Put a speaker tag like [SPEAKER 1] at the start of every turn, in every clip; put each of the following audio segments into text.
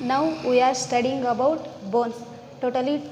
[SPEAKER 1] Now we are studying about bones. Totally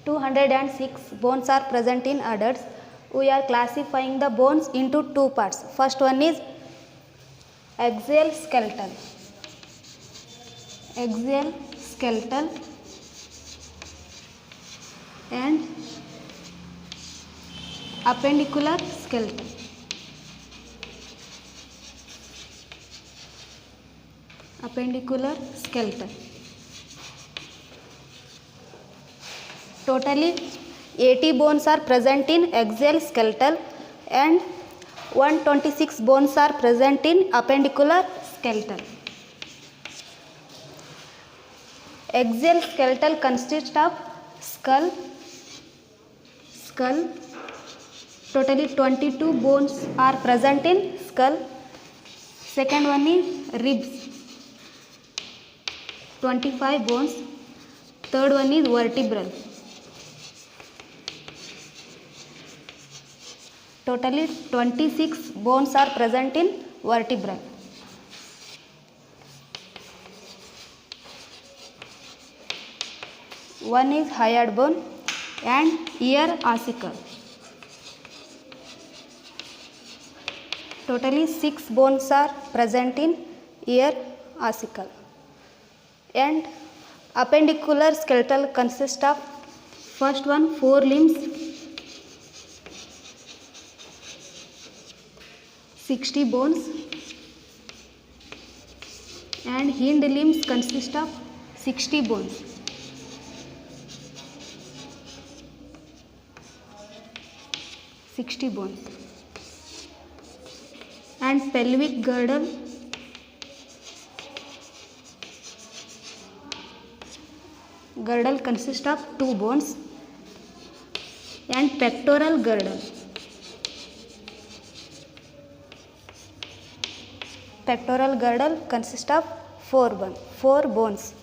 [SPEAKER 1] 206 bones are present in adults. We are classifying the bones into two parts. First one is axial skeletal. Axial skeletal and appendicular skeletal. Appendicular skeleton. Totally 80 bones are present in axial skeletal and 126 bones are present in appendicular skeletal. Axial skeletal consists of skull. Totally 22 bones are present in skull. Second one is ribs. 25 bones. Third one is vertebral. Totally 26 bones are present in vertebral. One is hyoid bone and ear ossicle. Totally 6 bones are present in ear ossicle. And appendicular skeletal consists of first one 4 limbs, 60 bones, and hind limbs consist of 60 bones. And pelvic girdle consists of 2 bones and pectoral girdle. Pectoral girdle consists of 4 bones.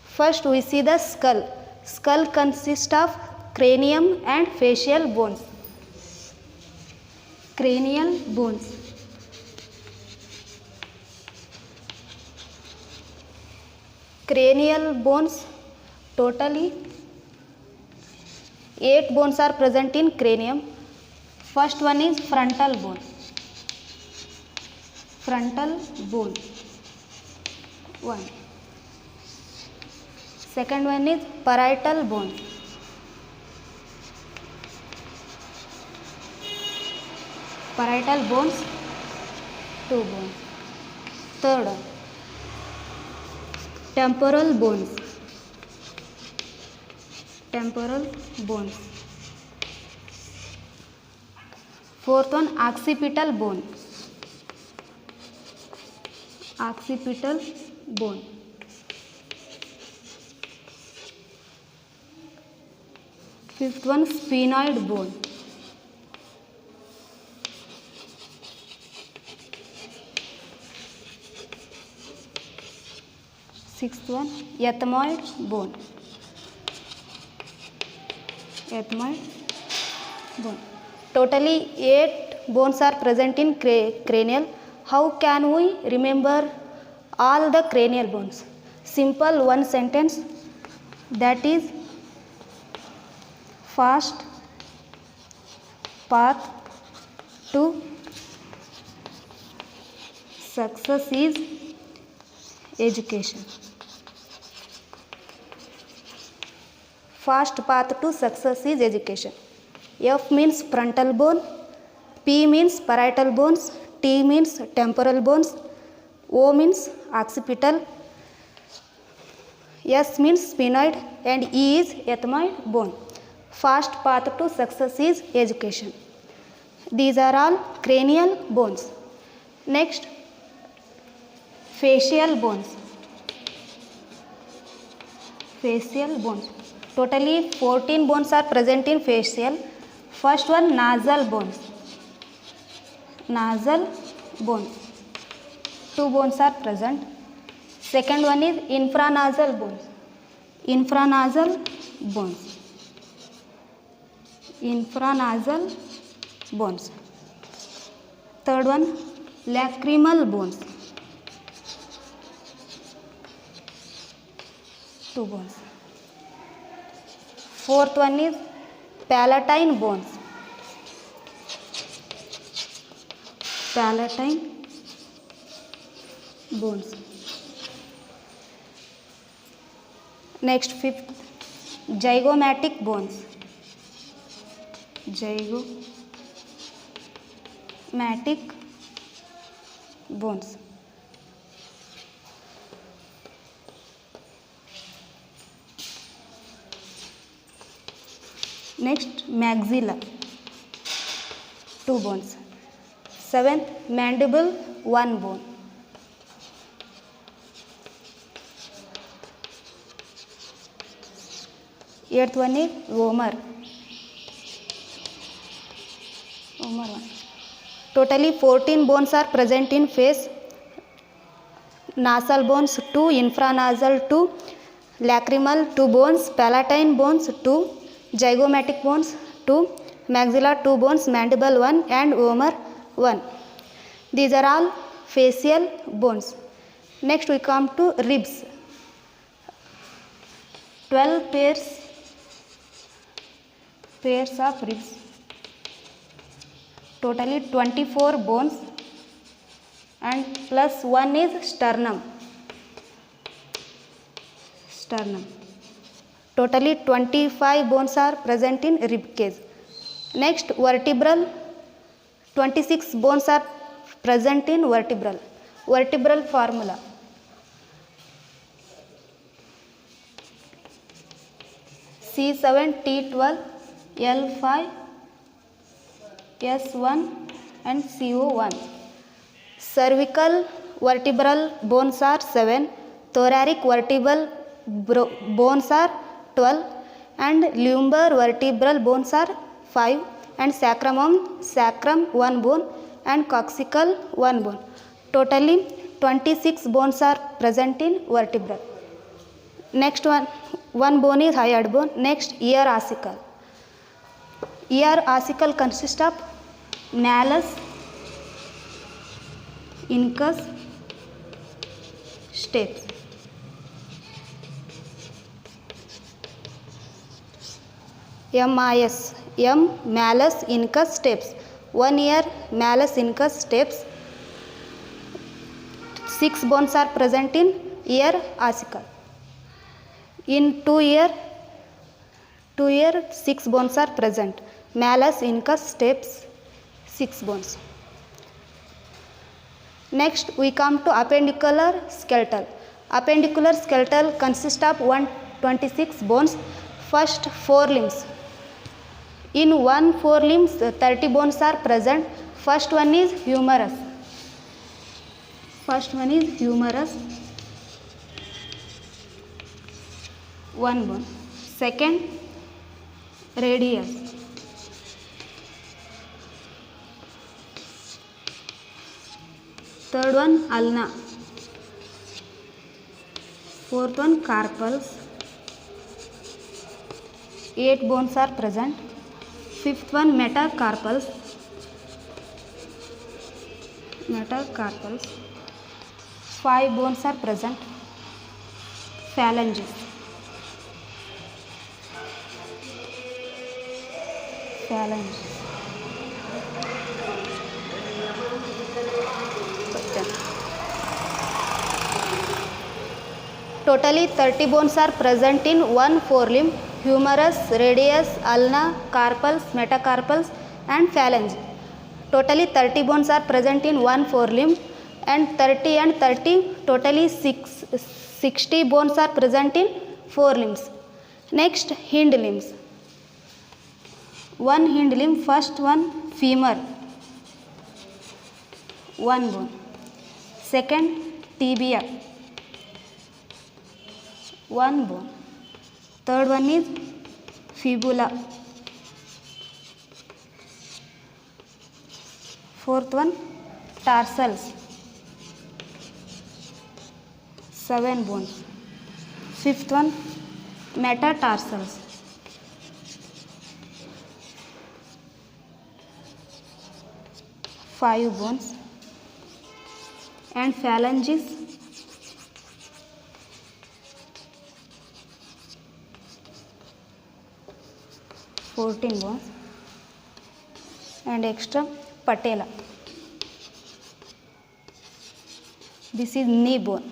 [SPEAKER 1] First we see the skull. Skull consists of cranium and facial bones. Cranial bones. Cranial bones, totally 8 bones are present in cranium. First one is frontal bone. Frontal bone 1. Second one is parietal bone. Parietal bones 2 bones. Third one temporal bones. Fourth one occipital bone. Fifth one sphenoid bone. Sixth one ethmoid bone. Totally 8 bones are present in cranial. How can we remember all the cranial bones? Simple one sentence, that is fast path to success is education. Fast path to success is education. F means frontal bone, P means parietal bones, T means temporal bones, O means occipital, S means sphenoid, and E is ethmoid bone. Fast path to success is education. These are all cranial bones. Next, facial bones. Totally 14 bones are present in facial. First one nasal bones. 2 bones are present. Second one is infranasal bones. Third one lacrimal bones. 2 bones. Fourth one is palatine bones. Palatine bones. Next, fifth, zygomatic bones. Zygomatic bones. Next, maxilla, 2 bones. Seventh, mandible, 1 bone. Eighth one is vomer. Vomer one. Totally 14 bones are present in face. Nasal bones 2, infranasal 2, lacrimal 2 bones, palatine bones 2, zygomatic bones 2, maxilla 2 bones, mandible 1 and vomer 1. These are all facial bones. Next we come to ribs. 12 pairs of ribs. Totally 24 bones and plus 1 is sternum. Totally 25 bones are present in rib cage. Next, vertebral, 26 bones are present in vertebral. Vertebral formula. C7, T12, L5, S1 and CO1. Cervical vertebral bones are 7, thoracic vertebral bones are 12 and lumbar vertebral bones are 5 and sacrum 1 bone and coccygeal 1 bone. Totally 26 bones are present in vertebral. Next one bone is hyoid bone. Next, ear ossicle. Ear ossicle consists of malleus, incus, stapes. MIS, M, malleus, incus, stapes. 1 ear, malleus, incus, stapes. 6 bones are present in ear ossicle. In 2 ear, 6 bones are present. Malleus, incus, stapes, 6 bones. Next, we come to appendicular skeletal. Appendicular skeletal consists of 126 bones. First, 4 limbs. In 4 limbs, 30 bones are present. First one is humerus. 1 bone. Second, radius. Third one, ulna. Fourth one, carpals. 8 bones are present. Fifth one, metacarpals. 5 bones are present. Phalanges. Totally 30 bones are present in 1 forelimb: humerus, radius, ulna, carpals, metacarpals and phalange. Totally 30 bones are present in 1 forelimb and 30, totally 60 bones are present in 4 limbs. Next, hind limbs. 1 hind limb, first one, femur, 1 bone. Second, tibia, 1 bone. Third one is fibula. Fourth one, tarsals, 7 bones. Fifth one, metatarsals, 5 bones. And phalanges, 14 bones, and extra patella. This is knee bone.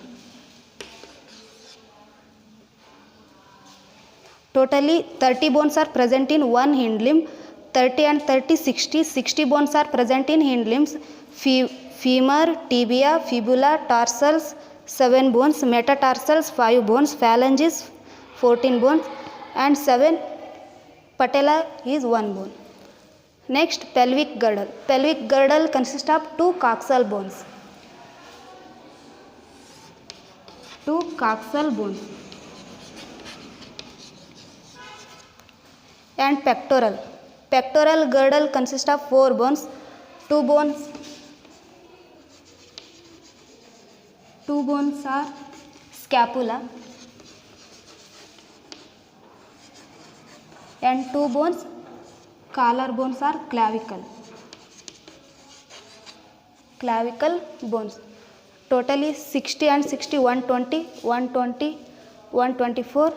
[SPEAKER 1] Totally 30 bones are present in one hind limb. 30 and 30, 60. 60 bones are present in hind limbs. Femur, tibia, fibula, tarsals, 7 bones. Metatarsals, 5 bones. Phalanges, 14 bones. And 7 patella is 1 bone. Next, pelvic girdle. Pelvic girdle consists of 2 coxal bones. 2 coxal bones. And pectoral. Pectoral girdle consists of 4 bones. 2 bones are scapula, and 2 bones, collar bones, are clavicle bones. Totally 60 and 60, 120, 120, 124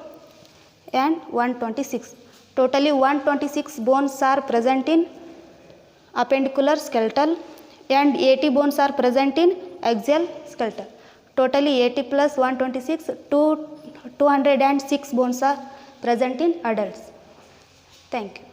[SPEAKER 1] and 126. Totally 126 bones are present in appendicular skeletal and 80 bones are present in axial skeletal. Totally 80 plus 126, 206 bones are present in adults. Thank you.